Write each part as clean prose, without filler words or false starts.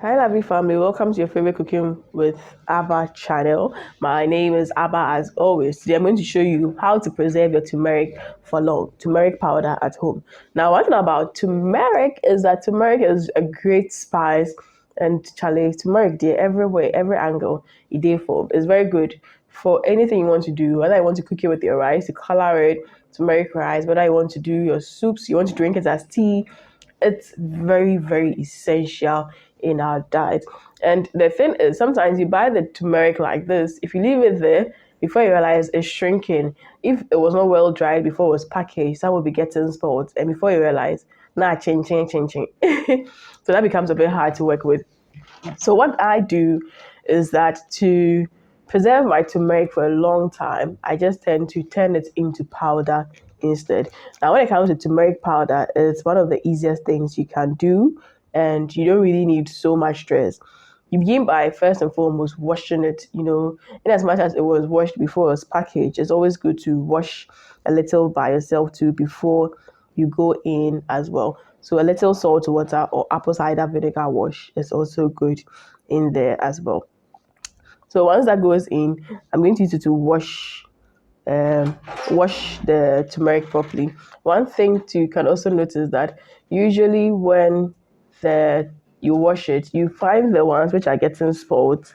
Hi, lovely family. Welcome to your favorite Cooking with Abba channel. My name is Abba as always. Today I'm going to show you how to preserve your turmeric for long, turmeric powder at home. Now, one thing about turmeric is that turmeric is a great spice and Charlie, turmeric there everywhere, every angle, it dey for. It's very good for anything you want to do, whether you want to cook it with your rice, you color it, turmeric rice, whether you want to do your soups, you want to drink it as tea, it's very, very essential in our diet. And the thing is, sometimes you buy the turmeric like this, if you leave it there, before you realize it's shrinking. If it was not well dried before it was packaged, that would be getting spoiled. And before you realize, nah, change. So that becomes a bit hard to work with. So what I do is that to preserve my turmeric for a long time, I just tend to turn it into powder instead. Now, when it comes to turmeric powder, it's one of the easiest things you can do, and you don't really need so much stress. You begin by first and foremost washing it, in as much as it was washed before it was packaged. It's always good to wash a little by yourself too before you go in as well. So a little salt water or apple cider vinegar wash is also good in there as well. So once that goes in, I'm going to use it to wash the turmeric properly. One thing to can also notice that usually when the you wash it, you find the ones which are getting spoiled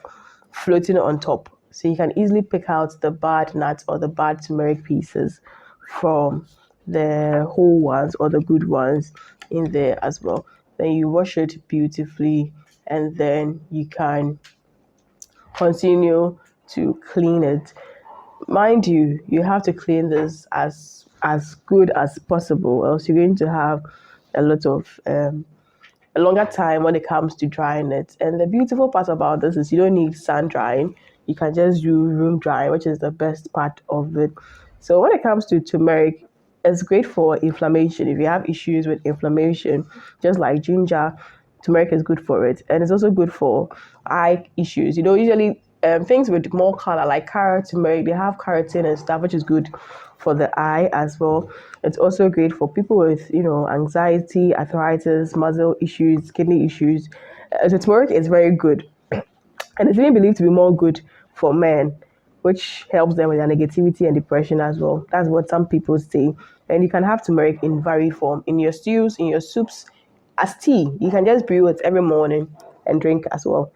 floating on top. So you can easily pick out the bad nuts or the bad turmeric pieces from the whole ones or the good ones in there as well. Then you wash it beautifully and then you can continue to clean it. Mind you, you have to clean this as good as possible, else you're going to have a lot of a longer time when it comes to drying it. And the beautiful part about this is you don't need sun drying. You can just do room drying, which is the best part of it. So when it comes to turmeric, it's great for inflammation. If you have issues with inflammation, just like ginger, turmeric is good for it. And it's also good for eye issues. Usually things with more color like carrot, turmeric, they have carotene and stuff, which is good for the eye as well. It's also great for people with, anxiety, arthritis, muscle issues, kidney issues. So turmeric is very good. And it's even believed to be more good for men, which helps them with their negativity and depression as well. That's what some people say. And you can have turmeric in varied form in your stews, in your soups, as tea. You can just brew it every morning and drink as well.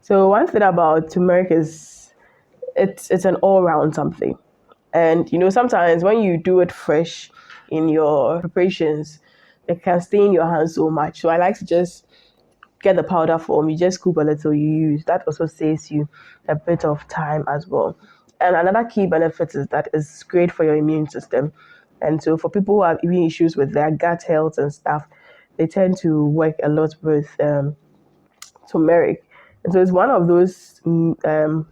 So one thing about turmeric is it's an all-round something. And sometimes when you do it fresh in your preparations, it can stain your hands so much. So I like to just get the powder form. You just scoop a little, you use. That also saves you a bit of time as well. And another key benefit is that it's great for your immune system. And so for people who have even issues with their gut health and stuff, they tend to work a lot with turmeric. And so it's one of those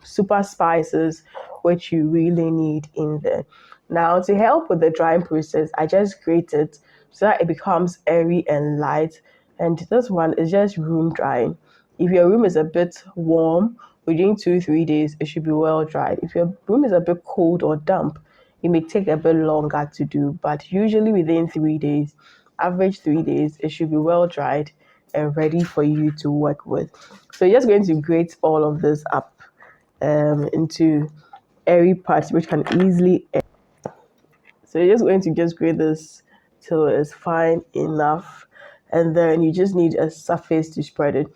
super spices which you really need in there. Now, to help with the drying process, I just grate it so that it becomes airy and light. And this one is just room drying. If your room is a bit warm, within 2-3 days, it should be well dried. If your room is a bit cold or damp, it may take a bit longer to do, but usually within 3 days, average 3 days, it should be well dried and ready for you to work with. So you're just going to grate all of this up into airy parts which can easily. So you're just going to just grate this till it's fine enough, and then you just need a surface to spread it.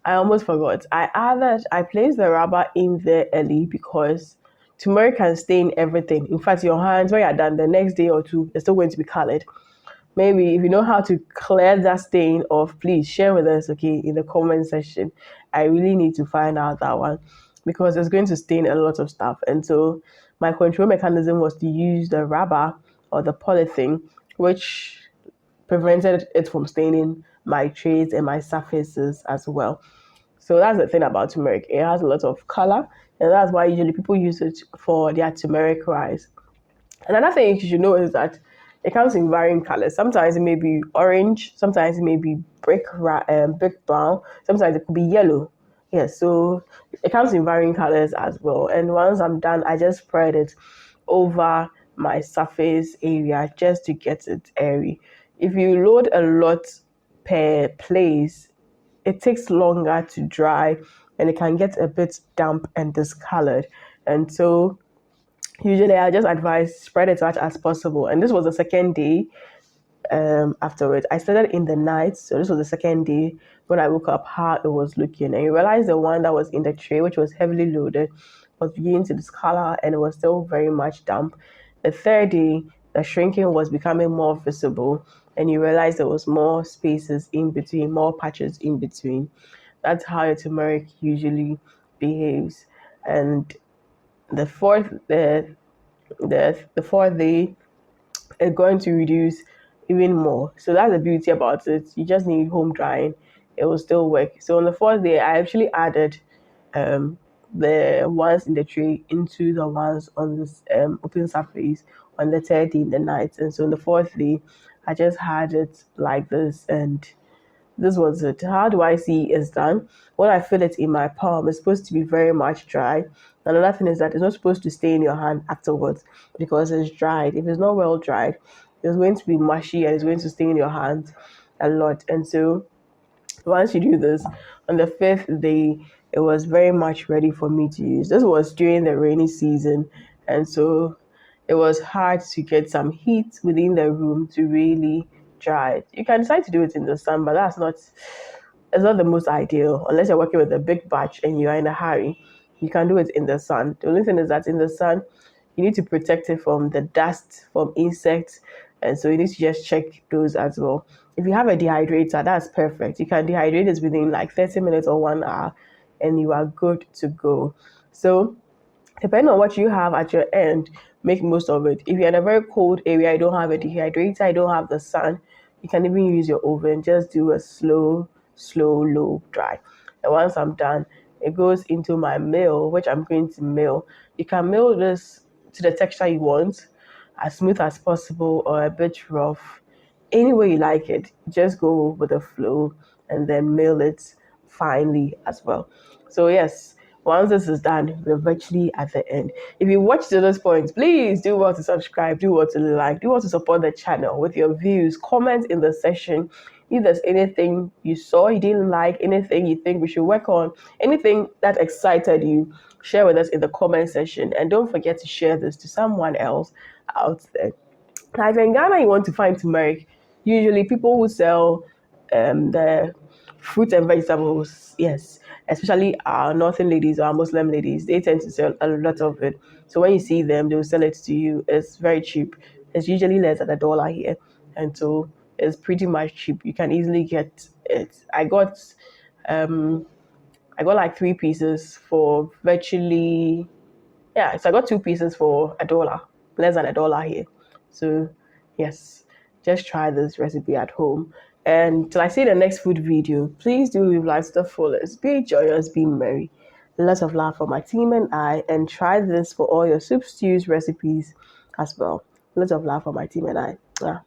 I almost forgot. I placed the rubber in there early because turmeric can stain everything. In fact, your hands when you're done the next day or two, they're still going to be colored. Maybe if you know how to clear that stain off, please share with us, okay, in the comment section. I really need to find out that one because it's going to stain a lot of stuff. And so my control mechanism was to use the rubber or the polythene, which prevented it from staining my trays and my surfaces as well. So that's the thing about turmeric. It has a lot of color, and that's why usually people use it for their turmeric rice. Another thing you should know is that it comes in varying colors. Sometimes it may be orange, sometimes it may be brick brown, sometimes it could be yellow. Yes, so it comes in varying colors as well. And once I'm done, I just spread it over my surface area just to get it airy. If you load a lot per place, it takes longer to dry and it can get a bit damp and discolored. And so usually I just advise spread as much as possible. And this was the second day afterwards. I started in the night, so this was the second day when I woke up how it was looking. And you realize the one that was in the tray, which was heavily loaded, was beginning to discolor and it was still very much damp. The third day, the shrinking was becoming more visible, and you realize there was more spaces in between, more patches in between. That's how your turmeric usually behaves. And the fourth, the fourth day is going to reduce even more. So that's the beauty about it. You just need home drying. It will still work. So on the fourth day, I actually added um, the ones in the tray into the ones on this open surface on the third day in the night. And so on the fourth day, I just had it like this, and this was it. How do I see it's done? When I feel it in my palm, it's supposed to be very much dry. Another thing is that it's not supposed to stay in your hand afterwards because it's dried. If it's not well dried, it's going to be mushy and it's going to stay in your hand a lot. And so once you do this, on the fifth day, it was very much ready for me to use. This was during the rainy season, and so it was hard to get some heat within the room to really dry it. You can decide to do it in the sun, but it's not the most ideal unless you're working with a big batch and you're in a hurry. You can do it in the sun. The only thing is that in the sun, you need to protect it from the dust, from insects, and so you need to just check those as well. If you have a dehydrator, that's perfect. You can dehydrate it within like 30 minutes or 1 hour, and you are good to go. So depending on what you have at your end, make most of it. If you're in a very cold area, you don't have a dehydrator, you don't have the sun, you can even use your oven. Just do a low dry. And once I'm done, it goes into my mill, which I'm going to mill. You can mill this to the texture you want, as smooth as possible or a bit rough. Any way you like it, just go with the flow and then mill it finely as well. So yes, once this is done, we're virtually at the end. If you watched to this point, please do well to subscribe, do well to like, do well to support the channel with your views. Comment in the section if there's anything you saw you didn't like, anything you think we should work on, anything that excited you. Share with us in the comment section, and don't forget to share this to someone else out there. Now, if in Ghana you want to find turmeric, usually people who sell the fruit and vegetables, yes, especially our northern ladies or our Muslim ladies, they tend to sell a lot of it. So when you see them, they'll sell it to you. It's very cheap. It's usually less than $1 here, and so it's pretty much cheap. You can easily get it. Um I got like 3 pieces for virtually, yeah, so I got 2 pieces for $1, less than $1 here. So yes, just try this recipe at home. And till I see the next food video, please do live life to the fullest. Be joyous, be merry. Lots of love for my team and I, and try this for all your soup stews recipes as well. Lots of love for my team and I. Yeah.